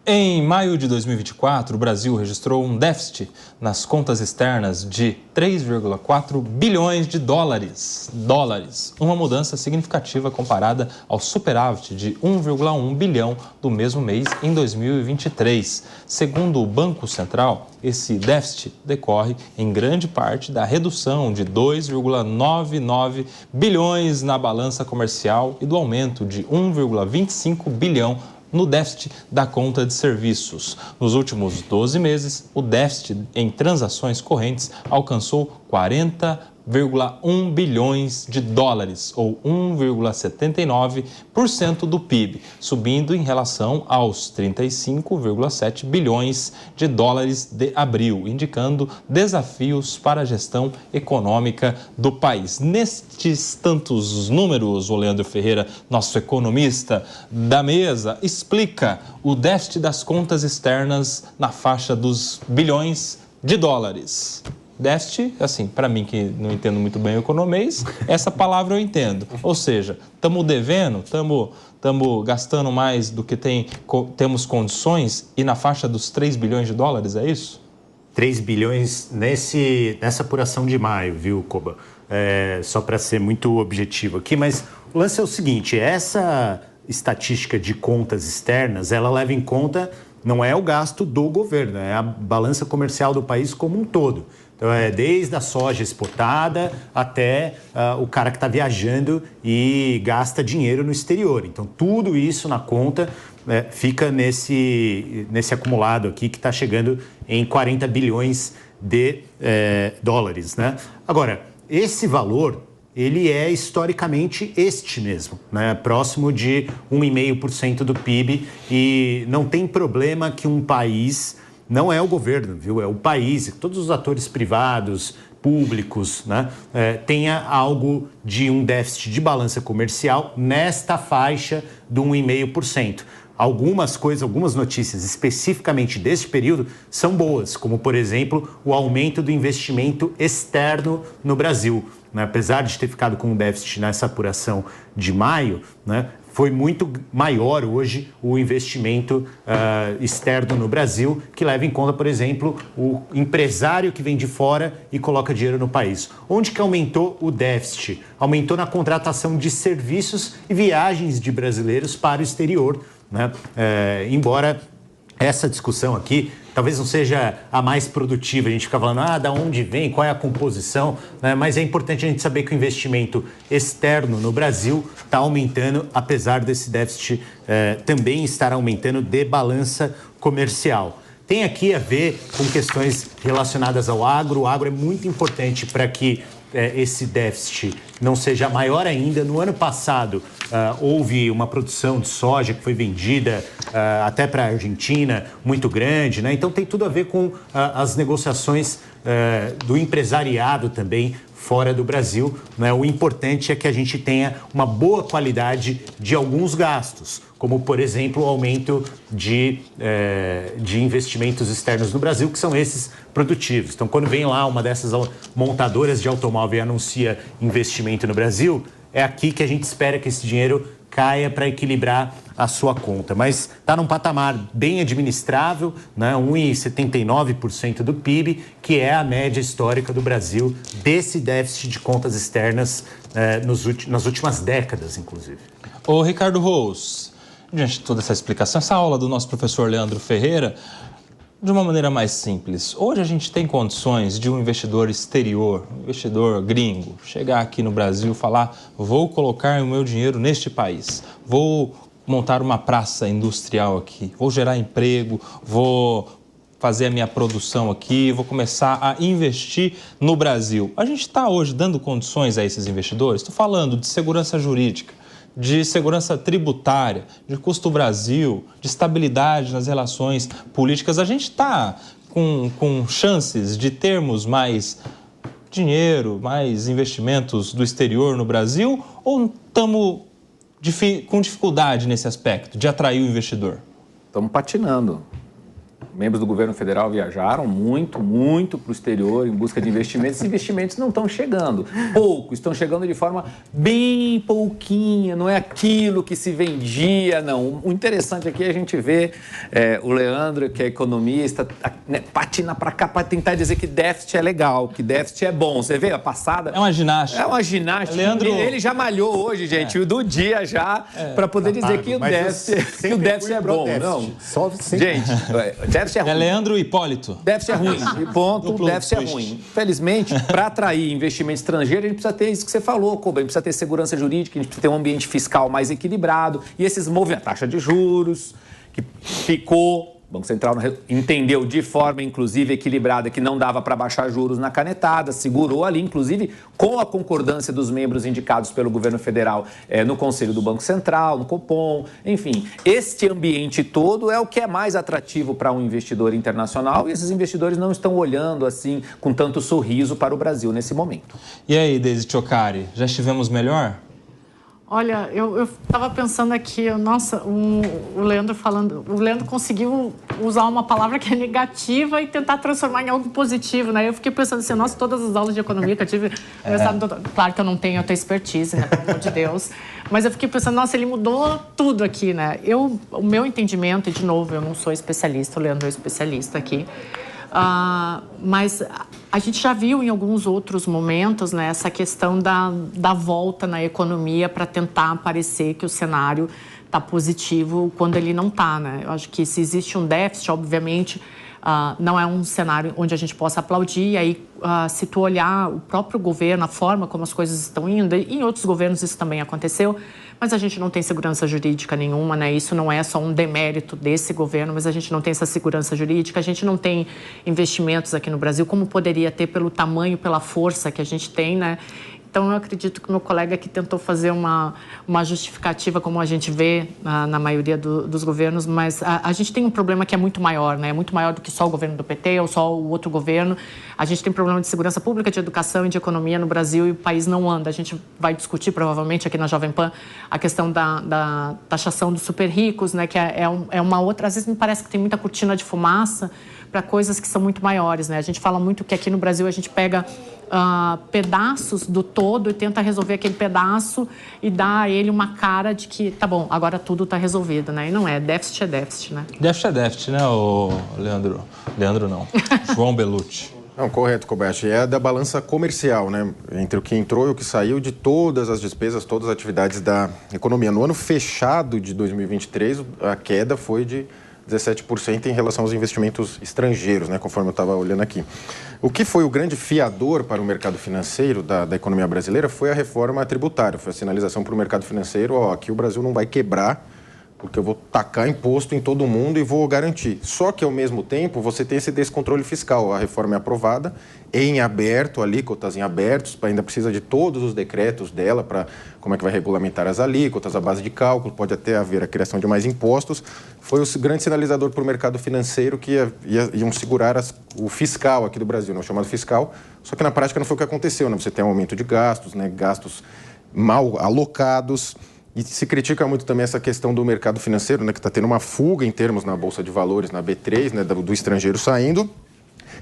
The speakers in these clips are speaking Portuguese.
Em maio de 2024, o Brasil registrou um déficit nas contas externas de 3,4 bilhões de dólares. Uma mudança significativa comparada ao superávit de 1,1 bilhão do mesmo mês em 2023. Segundo o Banco Central, esse déficit decorre em grande parte da redução de 2,99 bilhões na balança comercial e do aumento de 1,25 bilhão no déficit da conta de serviços. Nos últimos 12 meses, o déficit em transações correntes alcançou 40,1 bilhões de dólares, ou 1,79% do PIB, subindo em relação aos 35,7 bilhões de dólares de abril, indicando desafios para a gestão econômica do país. Nestes tantos números, o Leandro Ferreira, nosso economista da mesa, explica o déficit das contas externas na faixa dos bilhões de dólares. Déficit, assim, para mim que não entendo muito bem o economês, essa palavra eu entendo. Ou seja, estamos devendo, estamos gastando mais do que temos condições e na faixa dos 3 bilhões de dólares, é isso? 3 bilhões nessa apuração de maio, viu, Koba? Só para ser muito objetivo aqui, mas o lance é o seguinte, essa estatística de contas externas, ela leva em conta, não é o gasto do governo, é a balança comercial do país como um todo. Então, desde a soja exportada até o cara que está viajando e gasta dinheiro no exterior. Então, tudo isso na conta fica nesse acumulado aqui que está chegando em 40 bilhões de dólares, né? Agora, esse valor, ele é historicamente este mesmo, né? Próximo de 1,5% do PIB, e não tem problema que um país... Não é o governo, viu? É o país, todos os atores privados, públicos, né? Tenha algo de um déficit de balança comercial nesta faixa do 1,5%. Algumas notícias especificamente deste período são boas, como, por exemplo, o aumento do investimento externo no Brasil, né? Apesar de ter ficado com um déficit nessa apuração de maio, né? Foi muito maior hoje o investimento externo no Brasil, que leva em conta, por exemplo, o empresário que vem de fora e coloca dinheiro no país. Onde que aumentou o déficit? Aumentou na contratação de serviços e viagens de brasileiros para o exterior, né? Embora essa discussão aqui talvez não seja a mais produtiva, a gente fica falando, da onde vem, qual é a composição, né? Mas é importante a gente saber que o investimento externo no Brasil está aumentando, apesar desse déficit também estar aumentando de balança comercial. Tem aqui a ver com questões relacionadas ao agro. O agro é muito importante para que esse déficit não seja maior ainda. No ano passado, houve uma produção de soja que foi vendida até para a Argentina, muito grande, né? Então tem tudo a ver com as negociações do empresariado também fora do Brasil, né? O importante é que a gente tenha uma boa qualidade de alguns gastos, como, por exemplo, o aumento de investimentos externos no Brasil, que são esses produtivos. Então, quando vem lá uma dessas montadoras de automóvel e anuncia investimento no Brasil, é aqui que a gente espera que esse dinheiro caia para equilibrar a sua conta. Mas está num patamar bem administrável, né? 1,79% do PIB, que é a média histórica do Brasil desse déficit de contas externas nas últimas décadas, inclusive. Ô, Ricardo Rous, diante de toda essa explicação, essa aula do nosso professor Leandro Ferreira, de uma maneira mais simples, hoje a gente tem condições de um investidor exterior, um investidor gringo, chegar aqui no Brasil e falar, vou colocar o meu dinheiro neste país, vou montar uma praça industrial aqui, vou gerar emprego, vou fazer a minha produção aqui, vou começar a investir no Brasil. A gente está hoje dando condições a esses investidores? Estou falando de segurança jurídica, de segurança tributária, de custo Brasil, de estabilidade nas relações políticas. A gente está com chances de termos mais dinheiro, mais investimentos do exterior no Brasil, ou estamos com dificuldade nesse aspecto de atrair o investidor? Estamos patinando. Membros do governo federal viajaram muito para o exterior em busca de investimentos. Esses investimentos não estão chegando. Estão chegando de forma bem pouquinha, não é aquilo que se vendia, não. O interessante aqui é a gente ver o Leandro, que é economista, patinar para cá para tentar dizer que déficit é legal, que déficit é bom. Você vê a passada? É uma ginástica. É uma ginástica. Leandro... Ele já malhou hoje, gente, do dia já, para poder dizer que o déficit é bom. Não. Só gente, déficit é ruim. É Leandro Hipólito. Déficit é ruim. Ponto, déficit é ruim. Infelizmente, para atrair investimento estrangeiro, a gente precisa ter isso que você falou, Koba. A gente precisa ter segurança jurídica, a gente precisa ter um ambiente fiscal mais equilibrado. E esses movimentos, a taxa de juros, que ficou... O Banco Central entendeu de forma, inclusive, equilibrada que não dava para baixar juros na canetada, segurou ali, inclusive, com a concordância dos membros indicados pelo governo federal no Conselho do Banco Central, no Copom, enfim. Este ambiente todo é o que é mais atrativo para um investidor internacional e esses investidores não estão olhando assim com tanto sorriso para o Brasil nesse momento. E aí, Deise Tchocari, já estivemos melhor? Olha, eu estava pensando aqui, nossa, o Leandro falando, o Leandro conseguiu usar uma palavra que é negativa e tentar transformar em algo positivo, né? Eu fiquei pensando assim, nossa, todas as aulas de economia que eu tive, claro que eu não tenho a tua expertise, né, pelo amor de Deus, mas eu fiquei pensando, nossa, ele mudou tudo aqui, né? O meu entendimento, e de novo, eu não sou especialista, o Leandro é especialista aqui, mas a gente já viu em alguns outros momentos, né, essa questão da volta na economia para tentar parecer que o cenário está positivo quando ele não está, né? Eu acho que se existe um déficit, obviamente, não é um cenário onde a gente possa aplaudir. E aí, se tu olhar o próprio governo, a forma como as coisas estão indo, e em outros governos isso também aconteceu, mas a gente não tem segurança jurídica nenhuma, né? Isso não é só um demérito desse governo, mas a gente não tem essa segurança jurídica, a gente não tem investimentos aqui no Brasil, como poderia ter pelo tamanho, pela força que a gente tem, né? Então, eu acredito que o meu colega aqui tentou fazer uma justificativa, como a gente vê na maioria dos governos, mas a gente tem um problema que é muito maior, né? É muito maior do que só o governo do PT ou só o outro governo. A gente tem problema de segurança pública, de educação e de economia no Brasil e o país não anda. A gente vai discutir, provavelmente, aqui na Jovem Pan, a questão da taxação dos super ricos, né? Que é uma outra... Às vezes me parece que tem muita cortina de fumaça para coisas que são muito maiores, né? A gente fala muito que aqui no Brasil a gente pega pedaços do todo e tenta resolver aquele pedaço e dar a ele uma cara de que, tá bom, agora tudo está resolvido, né? E não é, déficit é déficit, né? Déficit é déficit, né, Leandro? Leandro não, João Belucci. Não, correto, Kobayashi. É da balança comercial, né? Entre o que entrou e o que saiu de todas as despesas, todas as atividades da economia. No ano fechado de 2023, a queda foi de 17% em relação aos investimentos estrangeiros, né, conforme eu estava olhando aqui. O que foi o grande fiador para o mercado financeiro da economia brasileira foi a reforma tributária, foi a sinalização para o mercado financeiro, aqui o Brasil não vai quebrar, porque eu vou tacar imposto em todo mundo e vou garantir. Só que, ao mesmo tempo, você tem esse descontrole fiscal. A reforma é aprovada em aberto, alíquotas em abertos, ainda precisa de todos os decretos dela para como é que vai regulamentar as alíquotas, a base de cálculo, pode até haver a criação de mais impostos. Foi o grande sinalizador para o mercado financeiro que iam segurar o fiscal aqui do Brasil, né, o chamado fiscal. Só que, na prática, não foi o que aconteceu, né? Você tem um aumento de gastos, né, gastos mal alocados. E se critica muito também essa questão do mercado financeiro, né, que está tendo uma fuga em termos na Bolsa de Valores, na B3, né, do estrangeiro saindo.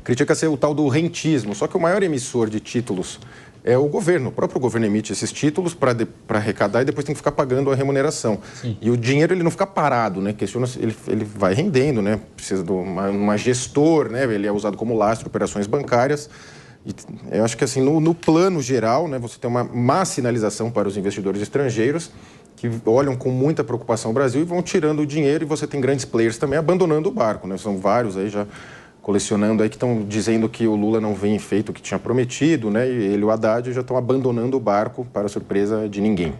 Critica-se o tal do rentismo, só que o maior emissor de títulos é o governo. O próprio governo emite esses títulos para arrecadar e depois tem que ficar pagando a remuneração. Sim. E o dinheiro ele não fica parado, né? Ele vai rendendo, né? Precisa de uma gestor, né? Ele é usado como lastro, operações bancárias. E eu acho que assim, no plano geral, né, você tem uma má sinalização para os investidores estrangeiros que olham com muita preocupação o Brasil e vão tirando o dinheiro, e você tem grandes players também abandonando o barco, né? São vários aí já colecionando aí que estão dizendo que o Lula não vem feito o que tinha prometido, né? E ele e o Haddad já estão abandonando o barco para surpresa de ninguém.